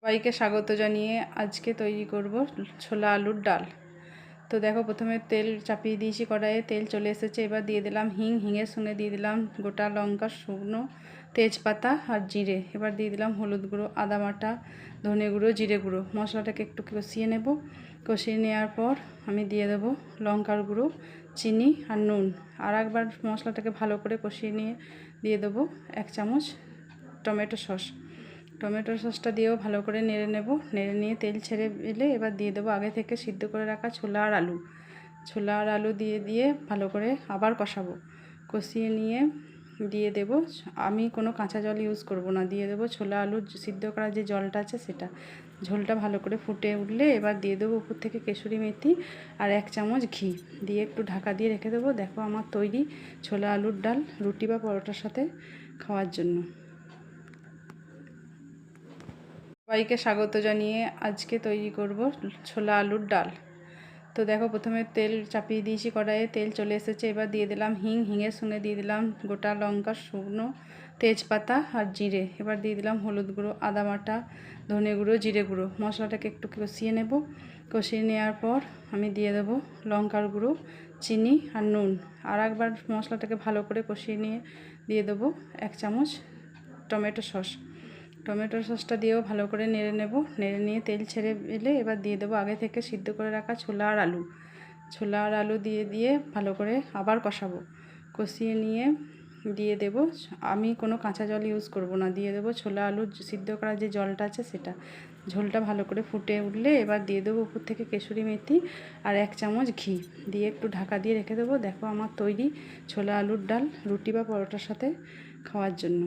সবাইকে স্বাগত জানিয়ে আজকে তৈরি করব ছোলা আলুর ডাল। তো দেখো, প্রথমে তেল চাপিয়ে দিয়েছি কড়াইয়ে, তেল চলে এসেছে। এবার দিয়ে দিলাম হিংয়ের সঙ্গে দিয়ে দিলাম গোটা লঙ্কা, শুকনো তেজপাতা আর জিরে। এবার দিয়ে দিলাম হলুদ গুঁড়ো, আদা বাটা, ধনে গুঁড়ো, জিরে গুঁড়ো। মশলাটাকে একটু কষিয়ে নেব। কষিয়ে নেওয়ার পর আমি দিয়ে দেবো লঙ্কার গুঁড়ো, চিনি আর নুন। আর একবার মশলাটাকে ভালো করে কষিয়ে নিয়ে দিয়ে দেবো 1 চামচ টমেটো সস। টমেটো সসটা দিয়েও ভালো করে নেড়ে নেব। নেড়ে নিয়ে তেল ছেড়ে এলে এবার দিয়ে দেবো আগে থেকে সিদ্ধ করে রাখা ছোলা আর আলু দিয়ে ভালো করে আবার কষাবো। কষিয়ে নিয়ে দিয়ে দেব, আমি কোনো কাঁচা জল ইউজ করব না, দিয়ে দেবো ছোলা আলু সিদ্ধ করা যে জলটা আছে সেটা। ঝোলটা ভালো করে ফুটে উঠলে এবার দিয়ে দেবো উপর থেকে কেশরি মেথি আর 1 চামচ ঘি দিয়ে একটু ঢাকা দিয়ে রেখে দেবো। দেখো আমার তৈরি ছোলা আলুর ডাল, রুটি বা পরোটার সাথে খাওয়ার জন্য। সবাইকে স্বাগত জানিয়ে আজকে তৈরি করব ছোলা আলুর ডাল। তো দেখো, প্রথমে তেল চাপিয়ে দিয়েছি কড়াইয়ে, তেল চলে এসেছে। এবার দিয়ে দিলাম হিংয়ের সঙ্গে দিয়ে দিলাম গোটা লঙ্কা, শুকনো তেজপাতা আর জিরে। এবার দিয়ে দিলাম হলুদ গুঁড়ো, আদা বাটা, ধনে গুঁড়ো, জিরে গুঁড়ো। মশলাটাকে একটু কষিয়ে নেব। কষিয়ে নেওয়ার পর আমি দিয়ে দেবো লঙ্কার গুঁড়ো, চিনি আর নুন। আর একবার মশলাটাকে ভালো করে কষিয়ে নিয়ে দিয়ে দেবো 1 চামচ টমেটো সস। টমেটো সসটা দিয়েও ভালো করে নেড়ে নেব। নেড়ে নিয়ে তেল ছেড়ে এলে এবার দিয়ে দেবো আগে থেকে সিদ্ধ করে রাখা ছোলা আর আলু দিয়ে ভালো করে আবার কষাবো। কষিয়ে নিয়ে দিয়ে দেব, আমি কোনো কাঁচা জল ইউজ করব না, দিয়ে দেবো ছোলা আলু সিদ্ধ করা যে জলটা আছে সেটা। ঝোলটা ভালো করে ফুটে উঠলে এবার দিয়ে দেবো উপর থেকে কেশরি মেথি আর 1 চামচ ঘি দিয়ে একটু ঢাকা দিয়ে রেখে দেবো। দেখো আমার তৈরি ছোলা আলুর ডাল, রুটি বা পরোটার সাথে খাওয়ার জন্য।